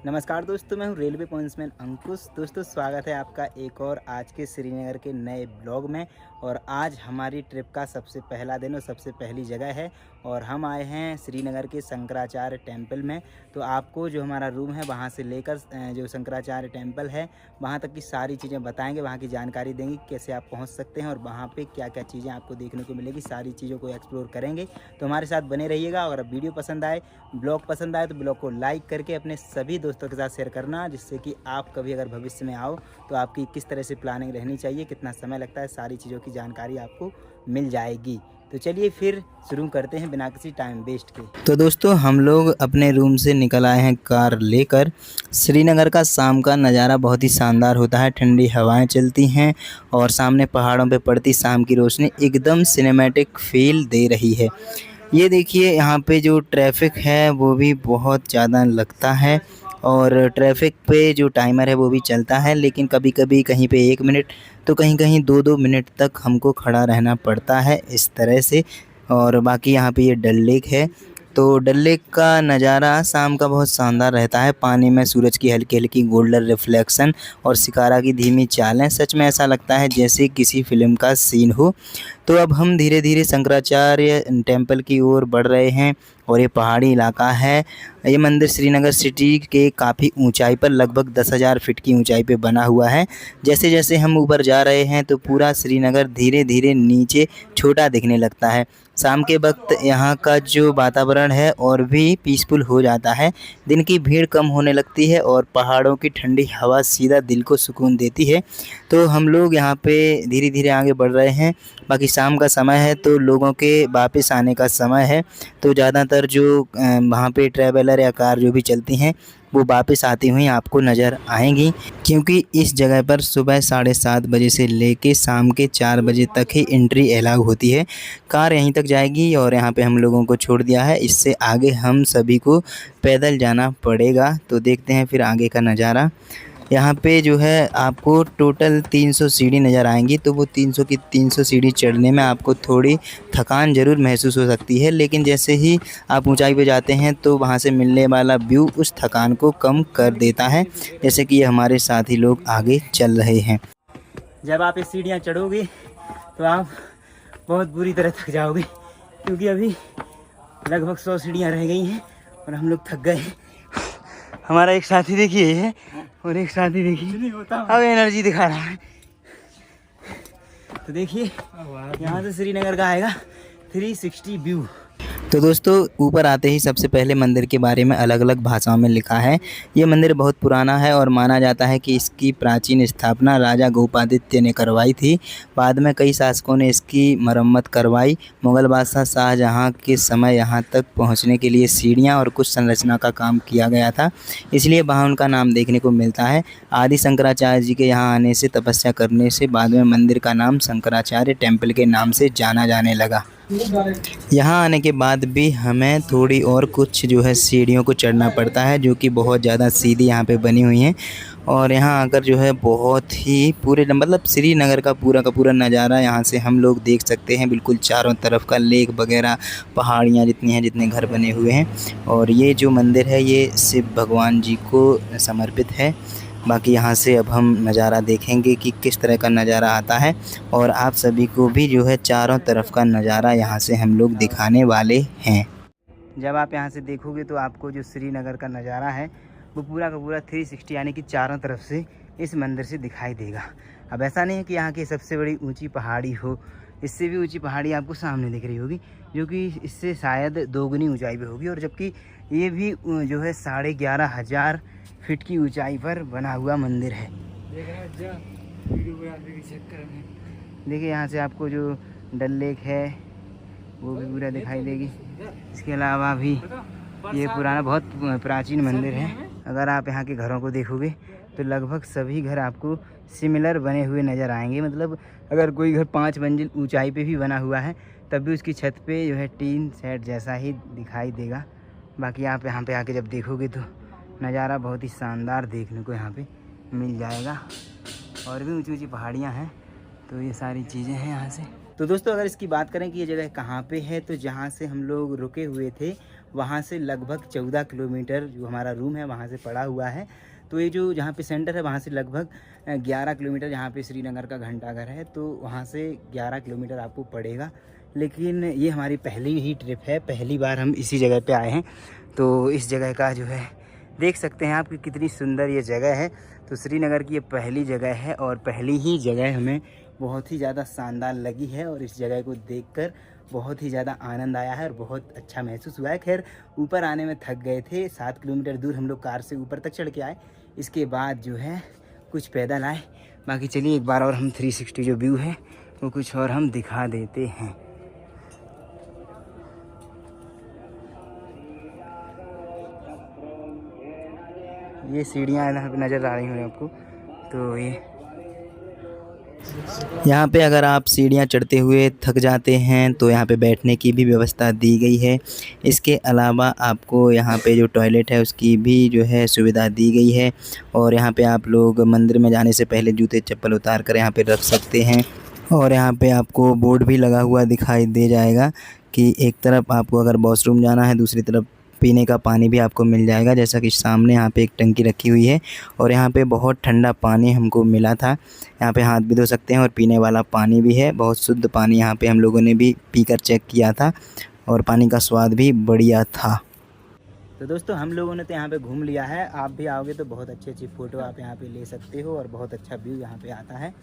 नमस्कार दोस्तों, मैं हूं रेलवे पॉइंट्समैन अंकुश। दोस्तों स्वागत है आपका एक और आज के श्रीनगर के नए ब्लॉग में। और आज हमारी ट्रिप का सबसे पहला दिन और सबसे पहली जगह है और हम आए हैं श्रीनगर के शंकराचार्य टेम्पल में। तो आपको जो हमारा रूम है वहां से लेकर जो शंकराचार्य टेम्पल है वहां तक की सारी चीज़ें बताएंगे, वहां की जानकारी देंगे कैसे आप पहुंच सकते हैं और वहां पे क्या क्या चीज़ें आपको देखने को मिलेगी, सारी चीज़ों को एक्सप्लोर करेंगे। तो हमारे साथ बने रहिएगा। और वीडियो पसंद आए, ब्लॉग पसंद आए तो ब्लॉग को लाइक करके अपने सभी दोस्तों के साथ शेयर करना, जिससे कि आप कभी अगर भविष्य में आओ तो आपकी किस तरह से प्लानिंग रहनी चाहिए, कितना समय लगता है, सारी चीज़ों की जानकारी आपको मिल जाएगी। तो चलिए फिर शुरू करते हैं बिना किसी टाइम वेस्ट के। तो दोस्तों हम लोग अपने रूम से निकल आए हैं कार लेकर। श्रीनगर का शाम का नज़ारा बहुत ही शानदार होता है, ठंडी हवाएं चलती हैं और सामने पहाड़ों पे पड़ती शाम की रोशनी एकदम सिनेमैटिक फील दे रही है। ये देखिए यहाँ पे जो ट्रैफिक है वो भी बहुत ज़्यादा लगता है और ट्रैफिक पे जो टाइमर है वो भी चलता है, लेकिन कभी कभी कहीं पे 1 मिनट तो कहीं कहीं 2-2 मिनट तक हमको खड़ा रहना पड़ता है इस तरह से। और बाकी यहाँ पे ये डल लेक है, तो डल लेक का नज़ारा शाम का बहुत शानदार रहता है। पानी में सूरज की हल्की हल्की गोल्डन रिफ्लेक्शन और शिकारा की धीमी चालें, सच में ऐसा लगता है जैसे किसी फिल्म का सीन हो। तो अब हम धीरे धीरे शंकराचार्य टेम्पल की ओर बढ़ रहे हैं और ये पहाड़ी इलाका है। ये मंदिर श्रीनगर सिटी के काफ़ी ऊंचाई पर लगभग 10,000 फीट की ऊंचाई पे बना हुआ है। जैसे जैसे हम ऊपर जा रहे हैं तो पूरा श्रीनगर धीरे धीरे नीचे छोटा दिखने लगता है। शाम के वक्त यहाँ का जो वातावरण है और भी पीसफुल हो जाता है, दिन की भीड़ कम होने लगती है और पहाड़ों की ठंडी हवा सीधा दिल को सुकून देती है। तो हम लोग यहाँ पे धीरे धीरे आगे बढ़ रहे हैं। बाकी शाम का समय है तो लोगों के वापस आने का समय है, तो ज़्यादातर जो वहाँ पे ट्रैवलर या कार जो भी चलती हैं वो वापस आती हुई आपको नज़र आएंगी, क्योंकि इस जगह पर सुबह 7:30 बजे से लेके शाम के 4 बजे तक ही एंट्री अलाउ होती है। कार यहीं तक जाएगी और यहाँ पे हम लोगों को छोड़ दिया है। इससे आगे हम सभी को पैदल जाना पड़ेगा। तो देखते हैं फिर आगे का नज़ारा। यहाँ पे जो है आपको टोटल 300 सीढ़ी नज़र आएंगी, तो वो 300 की 300 सीढ़ी चढ़ने में आपको थोड़ी थकान ज़रूर महसूस हो सकती है, लेकिन जैसे ही आप ऊंचाई पे जाते हैं तो वहाँ से मिलने वाला व्यू उस थकान को कम कर देता है, जैसे कि हमारे साथी लोग आगे चल रहे हैं। जब आप ये सीढ़ियाँ चढ़ोगे तो आप बहुत बुरी तरह थक जाओगे, क्योंकि अभी लगभग 100 सीढ़ियाँ रह गई हैं और हम लोग थक गए। हमारा एक साथी देखिए है और एक साथी देखिए अब एनर्जी दिखा रहा है। तो देखिए यहाँ से श्रीनगर का आएगा 360 व्यू। तो दोस्तों ऊपर आते ही सबसे पहले मंदिर के बारे में अलग अलग भाषाओं में लिखा है। ये मंदिर बहुत पुराना है और माना जाता है कि इसकी प्राचीन स्थापना राजा गोपादित्य ने करवाई थी। बाद में कई शासकों ने इसकी मरम्मत करवाई। मुगल बादशाह शाहजहां के समय यहाँ तक पहुँचने के लिए सीढ़ियाँ और कुछ संरचना का काम किया गया था, इसलिए वहाँ उनका नाम देखने को मिलता है। आदि शंकराचार्य जी के यहाँ आने से, तपस्या करने से बाद में मंदिर का नाम शंकराचार्य टेम्पल के नाम से जाना जाने लगा। यहाँ आने के बाद भी हमें थोड़ी और कुछ जो है सीढ़ियों को चढ़ना पड़ता है, जो कि बहुत ज़्यादा सीधी यहाँ पे बनी हुई हैं। और यहाँ आकर जो है बहुत ही पूरे मतलब श्रीनगर का पूरा नज़ारा यहाँ से हम लोग देख सकते हैं। बिल्कुल चारों तरफ का लेक वगैरह, पहाड़ियाँ जितनी हैं, जितने घर बने हुए हैं। और ये जो मंदिर है ये शिव भगवान जी को समर्पित है। बाकी यहाँ से अब हम नज़ारा देखेंगे कि किस तरह का नज़ारा आता है और आप सभी को भी जो है चारों तरफ का नज़ारा यहाँ से हम लोग दिखाने वाले हैं। जब आप यहाँ से देखोगे तो आपको जो श्रीनगर का नज़ारा है वो पूरा का पूरा 360 यानी कि चारों तरफ से इस मंदिर से दिखाई देगा। अब ऐसा नहीं है कि यहाँ की सबसे बड़ी ऊंची पहाड़ी हो, इससे भी ऊंची पहाड़ी आपको सामने दिख रही होगी, जो कि इससे शायद 2 गुनी ऊंचाई पे होगी। और जबकि ये भी जो है 11,500 फीट की ऊंचाई पर बना हुआ मंदिर है। देखिए यहाँ से आपको जो डल लेक है वो भी पूरा दिखाई देगी। इसके अलावा भी ये पुराना बहुत प्राचीन मंदिर है। अगर आप यहाँ के घरों को देखोगे तो लगभग सभी घर आपको सिमिलर बने हुए नज़र आएंगे। मतलब अगर कोई घर 5 मंजिल ऊंचाई पे भी बना हुआ है तब भी उसकी छत पे जो है टीन सेट जैसा ही दिखाई देगा। बाकी आप यहाँ पे आके जब देखोगे तो नज़ारा बहुत ही शानदार देखने को यहाँ पे मिल जाएगा। और भी ऊंची ऊंची पहाड़ियाँ हैं, तो ये सारी चीज़ें हैं यहाँ से। तो दोस्तों अगर इसकी बात करें कि ये जगह कहाँ पे है, तो जहाँ से हम लोग रुके हुए थे वहाँ से लगभग 14 किलोमीटर जो हमारा रूम है वहाँ से पड़ा हुआ है। तो ये जो जहाँ पे सेंटर है वहाँ से लगभग 11 किलोमीटर, जहाँ पे श्रीनगर का घंटाघर है, तो वहाँ से 11 किलोमीटर आपको पड़ेगा। लेकिन ये हमारी पहली ही ट्रिप है, पहली बार हम इसी जगह पे आए हैं। तो इस जगह का जो है देख सकते हैं आप कि कितनी सुंदर ये जगह है। तो श्रीनगर की ये पहली जगह है और पहली ही जगह हमें बहुत ही ज़्यादा शानदार लगी है और इस जगह को देखकर बहुत ही ज़्यादा आनंद आया है और बहुत अच्छा महसूस हुआ है। खैर ऊपर आने में थक गए थे, 7 किलोमीटर दूर हम लोग कार से ऊपर तक चढ़ के आए, इसके बाद जो है कुछ पैदल आए। बाकी चलिए एक बार और हम 360 जो व्यू है वो कुछ और हम दिखा देते हैं। ये सीढ़ियाँ यहाँ पे नज़र आ रही होंगी आपको। तो ये यहाँ पे अगर आप सीढ़ियाँ चढ़ते हुए थक जाते हैं तो यहाँ पे बैठने की भी व्यवस्था दी गई है। इसके अलावा आपको यहाँ पे जो टॉयलेट है उसकी भी जो है सुविधा दी गई है और यहाँ पे आप लोग मंदिर में जाने से पहले जूते चप्पल उतार कर यहाँ पे रख सकते हैं। और यहाँ पे आपको बोर्ड भी लगा हुआ दिखाई दे जाएगा कि एक तरफ आपको अगर वॉशरूम जाना है, दूसरी तरफ पीने का पानी भी आपको मिल जाएगा। जैसा कि सामने यहाँ पे एक टंकी रखी हुई है और यहाँ पे बहुत ठंडा पानी हमको मिला था। यहाँ पे हाथ भी धो सकते हैं और पीने वाला पानी भी है, बहुत शुद्ध पानी। यहाँ पे हम लोगों ने भी पीकर चेक किया था और पानी का स्वाद भी बढ़िया था। तो दोस्तों हम लोगों ने तो यहाँ पे घूम लिया है। आप भी आओगे तो बहुत अच्छी अच्छी फ़ोटो आप यहाँ पे ले सकते हो और बहुत अच्छा व्यू यहाँ पे आता है।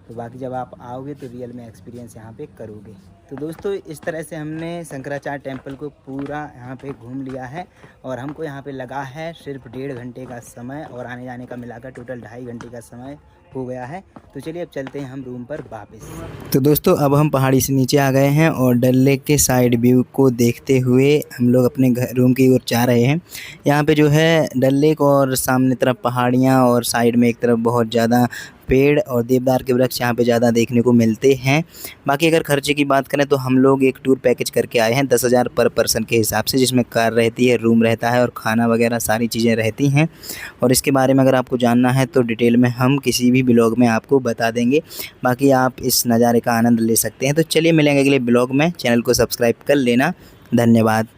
तो बाकी जब आप आओगे तो रियल में एक्सपीरियंस यहाँ पे करोगे। तो दोस्तों इस तरह से हमने शंकराचार्य टेम्पल को पूरा यहाँ पे घूम लिया है और हमको यहाँ पे लगा है सिर्फ 1.5 घंटे का समय और आने जाने का मिलाकर टोटल 2.5 घंटे का समय हो गया है। तो चलिए अब चलते हैं हम रूम पर वापस। तो दोस्तों अब हम पहाड़ी से नीचे आ गए हैं और डल लेक के साइड व्यू को देखते हुए हम लोग अपने रूम की ओर जा रहे हैं। यहाँ पे जो है डल लेक और सामने तरफ पहाड़ियाँ और साइड में एक तरफ बहुत ज़्यादा पेड़ और देवदार के वृक्ष यहाँ पे ज़्यादा देखने को मिलते हैं। बाकी अगर खर्चे की बात करें तो हम लोग एक टूर पैकेज करके आए हैं 10,000 पर पर्सन के हिसाब से, जिसमें कार रहती है, रूम रहता है और खाना वगैरह सारी चीज़ें रहती हैं। और इसके बारे में अगर आपको जानना है तो डिटेल में हम किसी भी ब्लॉग में आपको बता देंगे। बाकी आप इस नज़ारे का आनंद ले सकते हैं। तो चलिए मिलेंगे अगले ब्लॉग में। चैनल को सब्सक्राइब कर लेना। धन्यवाद।